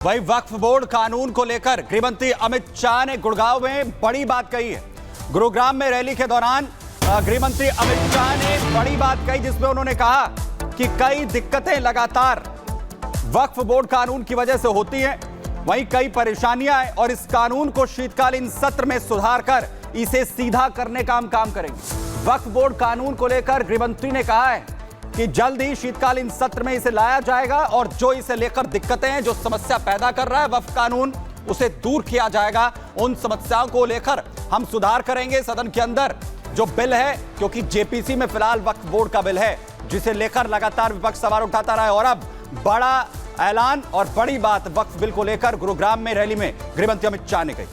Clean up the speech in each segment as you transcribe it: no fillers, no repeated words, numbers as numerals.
वही वक्फ बोर्ड कानून को लेकर गृहमंत्री अमित शाह ने गुड़गांव में बड़ी बात कही है। गुरुग्राम में रैली के दौरान गृहमंत्री अमित शाह ने बड़ी बात कही, जिसमें उन्होंने कहा कि कई दिक्कतें लगातार वक्फ बोर्ड कानून की वजह से होती हैं, वहीं कई परेशानियां हैं और इस कानून को शीतकालीन सत्र में सुधार कर इसे सीधा करने का हम काम करेंगे। वक्फ बोर्ड कानून को लेकर गृहमंत्री ने कहा है कि जल्द ही शीतकालीन सत्र में इसे लाया जाएगा और जो इसे लेकर दिक्कतें हैं, जो समस्या पैदा कर रहा है वक्फ कानून, उसे दूर किया जाएगा। उन समस्याओं को लेकर हम सुधार करेंगे सदन के अंदर। जो बिल है, क्योंकि जेपीसी में फिलहाल वक्फ बोर्ड का बिल है, जिसे लेकर लगातार विपक्ष सवाल उठाता रहा है और अब बड़ा ऐलान और बड़ी बात वक्फ बिल को लेकर गुरुग्राम में रैली में गृहमंत्री अमित शाह ने कही।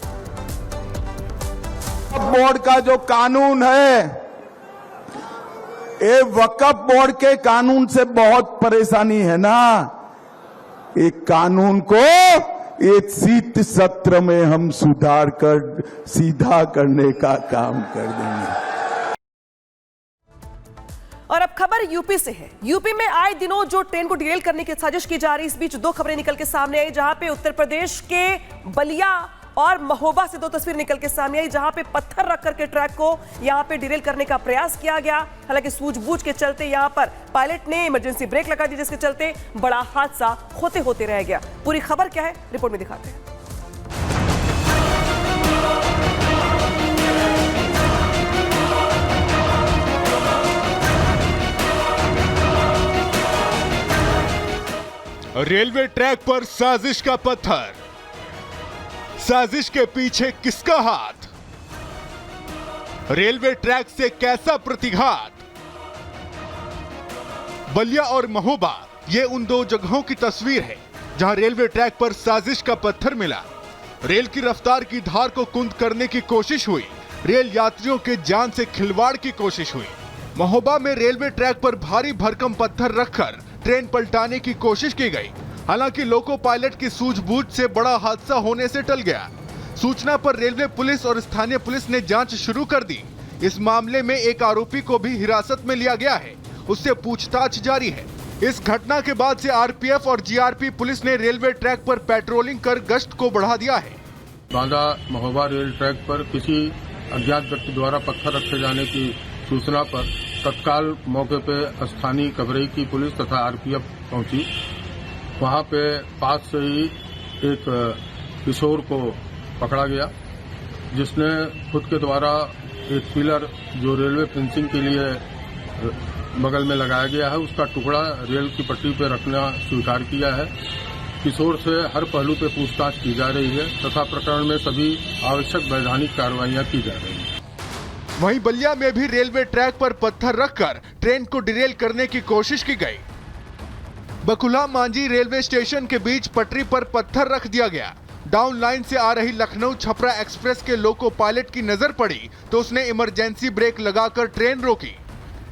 बोर्ड का जो कानून है, ये वक्फ बोर्ड के कानून से बहुत परेशानी है ना। एक कानून को एक शीत सत्र में हम सुधार कर सीधा करने का काम कर देंगे। और अब खबर यूपी से है। यूपी में आए दिनों जो ट्रेन को डिरेल करने की साजिश की जा रही, इस बीच दो खबरें निकल के सामने आई, जहां पे उत्तर प्रदेश के बलिया और महोबा से दो तस्वीर निकल के सामने आई, जहां पे पत्थर रख करके ट्रैक को यहां पे डिरेल करने का प्रयास किया गया। हालांकि सूझबूझ के चलते यहां पर पायलट ने इमरजेंसी ब्रेक लगा दी, जिसके चलते बड़ा हादसा होते होते रह गया। पूरी खबर क्या है, रिपोर्ट में दिखाते हैं। रेलवे ट्रैक पर साजिश का पत्थर, साजिश के पीछे किसका हाथ? रेलवे ट्रैक से कैसा प्रतिघात? बलिया और महोबा, ये उन दो जगहों की तस्वीर है जहां रेलवे ट्रैक पर साजिश का पत्थर मिला। रेल की रफ्तार की धार को कुंद करने की कोशिश हुई, रेल यात्रियों के जान से खिलवाड़ की कोशिश हुई। महोबा में रेलवे ट्रैक पर भारी भरकम पत्थर रखकर ट्रेन पलटाने की कोशिश की गई। हालांकि लोको पायलट की सूझबूझ से बड़ा हादसा होने से टल गया। सूचना पर रेलवे पुलिस और स्थानीय पुलिस ने जांच शुरू कर दी। इस मामले में एक आरोपी को भी हिरासत में लिया गया है, उससे पूछताछ जारी है। इस घटना के बाद से आरपीएफ और जीआरपी पुलिस ने रेलवे ट्रैक पर पेट्रोलिंग कर गश्त को बढ़ा दिया है। बांदा महोबा रेल ट्रैक पर किसी अज्ञात व्यक्ति द्वारा पत्थर रखे जाने की सूचना पर तत्काल मौके पे स्थानीय कबरई की पुलिस तथा आरपीएफ पहुंची। वहां पे पास से ही एक किशोर को पकड़ा गया, जिसने खुद के द्वारा एक पिलर जो रेलवे फेंसिंग के लिए बगल में लगाया गया है, उसका टुकड़ा रेल की पट्टी पर रखना स्वीकार किया है। किशोर से हर पहलू पे पूछताछ की जा रही है तथा प्रकरण में सभी आवश्यक वैधानिक कार्रवाइयां की जा रही हैं। वहीं बलिया में भी रेलवे ट्रैक पर पत्थर रखकर ट्रेन को डिरेल करने की कोशिश की गई। बकुला मांझी रेलवे स्टेशन के बीच पटरी पर पत्थर रख दिया गया। डाउन लाइन से आ रही लखनऊ छपरा एक्सप्रेस के लोको पायलट की नजर पड़ी तो उसने इमरजेंसी ब्रेक लगाकर ट्रेन रोकी।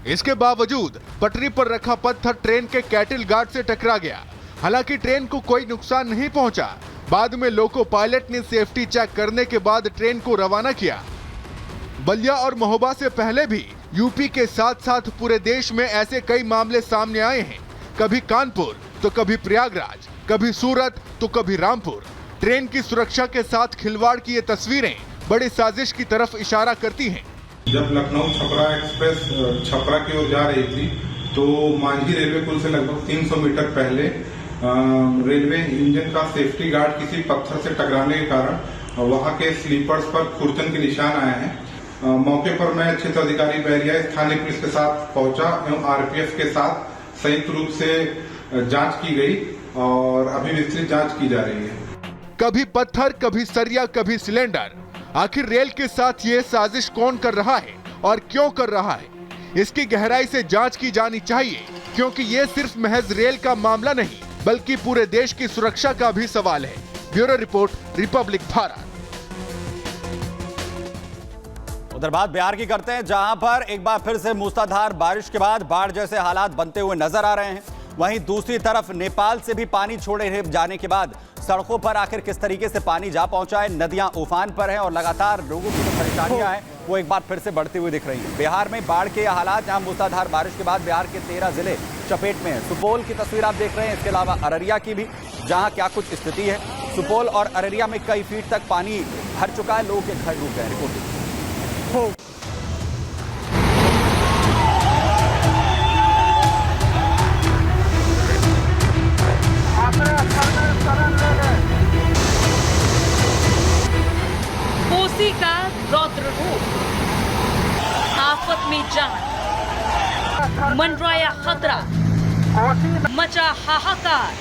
इसके बावजूद पटरी पर रखा पत्थर ट्रेन के कैटल गार्ड से टकरा गया। हालांकि ट्रेन को कोई नुकसान नहीं पहुंचा। बाद में लोको पायलट ने सेफ्टी चेक करने के बाद ट्रेन को रवाना किया। बलिया और महोबा से पहले भी यूपी के साथ साथ पूरे देश में ऐसे कई मामले सामने आए हैं। कभी कानपुर तो कभी प्रयागराज, कभी सूरत तो कभी रामपुर। ट्रेन की सुरक्षा के साथ खिलवाड़ की ये तस्वीरें बड़ी साजिश की तरफ इशारा करती हैं। जब लखनऊ छपरा एक्सप्रेस छपरा की ओर जा रही थी तो मांझी रेलवे पुल से लगभग 300 मीटर पहले रेलवे इंजन का सेफ्टी गार्ड किसी पत्थर से टकराने के कारण वहां के स्लीपर्स पर खुरचन के निशान आए हैं। मौके पर मैं क्षेत्र अधिकारी बहरिया स्थानीय पुलिस के साथ पहुंचा एवं आरपीएफ के साथ संयुक्त रूप से जांच की गई और अभी विस्तृत जांच की जा रही है। कभी पत्थर, कभी सरिया, कभी सिलेंडर। आखिर रेल के साथ ये साजिश कौन कर रहा है और क्यों कर रहा है, इसकी गहराई से जांच की जानी चाहिए, क्योंकि ये सिर्फ महज रेल का मामला नहीं बल्कि पूरे देश की सुरक्षा का भी सवाल है। Bureau report, Republic Bharat. उधर बात बिहार की करते हैं, जहां पर एक बार फिर से मूसलाधार बारिश के बाद बाढ़ जैसे हालात बनते हुए नजर आ रहे हैं। वहीं दूसरी तरफ नेपाल से भी पानी छोड़े जाने के बाद सड़कों पर आखिर किस तरीके से पानी जा पहुंचा है। नदियां उफान पर हैं और लगातार लोगों की जो परेशानियां हैं वो एक बार फिर से बढ़ती हुई दिख रही हैं। बिहार में बाढ़ के हालात, जहां मूसलाधार बारिश के बाद बिहार के 13 जिले चपेट में है। सुपौल की तस्वीर आप देख रहे हैं, इसके अलावा अररिया की भी, जहां क्या कुछ स्थिति है। सुपौल और अररिया में कई फीट तक पानी भर चुका है, लोगों के घर डूब गए। रिपोर्ट। कोसी का रौद्र रूप, आफत में जान, मंडराया खतरा, मचा हाहाकार,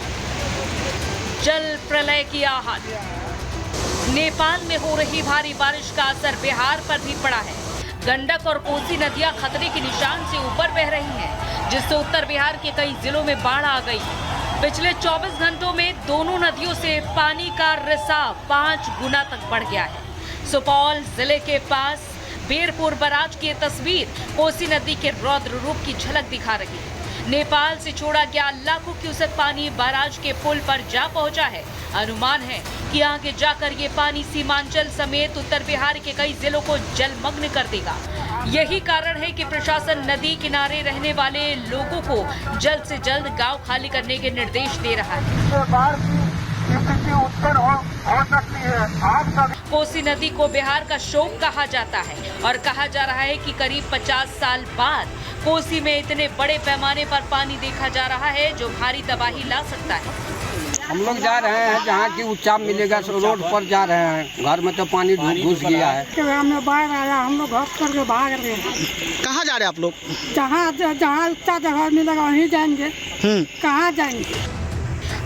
जल प्रलय की आहट। नेपाल में हो रही भारी बारिश का असर बिहार पर भी पड़ा है। गंडक और कोसी नदियां खतरे के निशान से ऊपर बह रही हैं, जिससे उत्तर बिहार के कई जिलों में बाढ़ आ गई। पिछले 24 घंटों में दोनों नदियों से पानी का रिसाव 5 गुना तक बढ़ गया है। सुपौल जिले के पास बीरपुर बराज की तस्वीर कोसी नदी के रौद्र रूप की झलक दिखा रही है। नेपाल से छोड़ा गया लाखों क्यूसेक पानी बराज के पुल पर जा पहुंचा है। अनुमान है कि आगे जाकर ये पानी सीमांचल समेत उत्तर बिहार के कई जिलों को जलमग्न कर देगा। यही कारण है कि प्रशासन नदी किनारे रहने वाले लोगों को जल्द से जल्द गांव खाली करने के निर्देश दे रहा है। कोसी नदी को बिहार का शोक कहा जाता है और कहा जा रहा है कि करीब 50 साल बाद कोसी में इतने बड़े पैमाने पर पानी देखा जा रहा है, जो भारी तबाही ला सकता है। हम लोग जा रहे हैं जहाँ की उच्चाप मिलेगा, रोड पर जा रहे हैं। घर में तो पानी घुस गया है। हमें बाढ़ आया, हम लोग घर करके भाग रहे हैं। कहाँ जा रहे हैं आप लोग? जहाँ उच्चा जगह मिलेगा वहीं जाएंगे। कहाँ जाएंगे?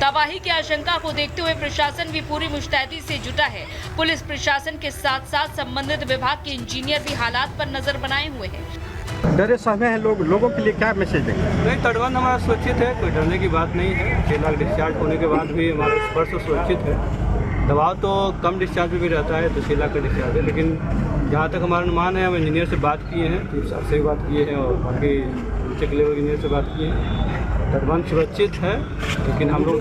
तबाही की आशंका को देखते हुए प्रशासन भी पूरी मुस्तैदी से जुटा है। पुलिस प्रशासन के साथ साथ संबंधित विभाग के इंजीनियर भी हालात पर नजर बनाए हुए हैं। डरे सहमे हैं लोगों के लिए क्या मैसेज देंगे? नहीं, तटबंध हमारा सुरक्षित है, कोई डरने की बात नहीं है। 6 लाख डिस्चार्ज होने के बाद भी हमारा स्पर्श सुरक्षित है। दबाव तो कम डिस्चार्ज भी रहता है, तो 6 लाख का डिस्चार्ज है। लेकिन जहाँ तक हमारा अनुमान है, हम इंजीनियर से बात किए हैं, चीफ साहब से बात किए हैं और बाकी नीचे लेवल इंजीनियर से बात किए हैं। तटबंध सुरक्षित है, लेकिन हम लोग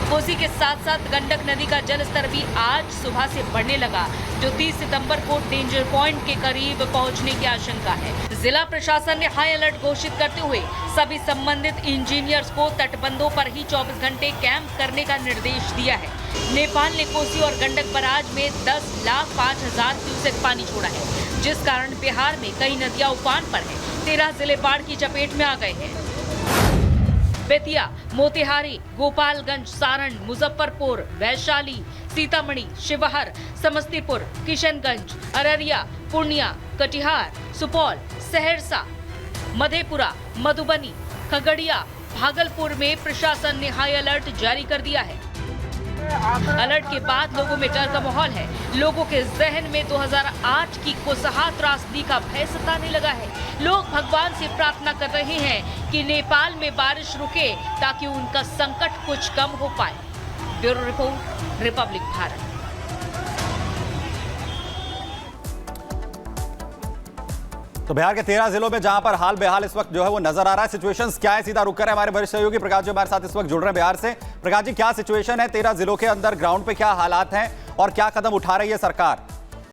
कोसी के साथ साथ गंडक नदी का जलस्तर भी आज सुबह से बढ़ने लगा, जो 30 सितंबर को डेंजर पॉइंट के करीब पहुंचने की आशंका है। जिला प्रशासन ने हाई अलर्ट घोषित करते हुए सभी संबंधित इंजीनियर्स को तटबंधों पर ही 24 घंटे कैंप करने का निर्देश दिया है। नेपाल ने कोसी और गंडक बराज में 10,05,000 क्यूसेक पानी छोड़ा है, जिस कारण बिहार में कई नदियां उफान पर है। 13 जिले बाढ़ की चपेट में आ गए हैं। बेतिया, मोतिहारी, गोपालगंज, सारण, मुजफ्फरपुर, वैशाली, सीतामढ़ी, शिवहर, समस्तीपुर, किशनगंज, अररिया, पूर्णिया, कटिहार, सुपौल, सहरसा, मधेपुरा, मधुबनी, खगड़िया, भागलपुर में प्रशासन ने हाई अलर्ट जारी कर दिया है। अलर्ट के बाद लोगों में डर का माहौल है। लोगों के जहन में 2008 की कोसहा त्रासदी का भय सताने लगा है। लोग भगवान से प्रार्थना कर रहे हैं कि नेपाल में बारिश रुके ताकि उनका संकट कुछ कम हो पाए। Bureau report, Republic Bharat. तो बिहार के 13 जिलों में जहां पर हाल बेहाल इस वक्त जो है वो नजर आ रहा है। सिचुएशंस क्या है, सीधा रुक कर है हमारे वरिष्ठ सहयोगी प्रकाश जी हमारे साथ इस वक्त जुड़ रहे हैं बिहार से। प्रकाश जी, क्या सिचुएशन है 13 जिलों के अंदर, ग्राउंड पे क्या हालात हैं और क्या कदम उठा रही है सरकार?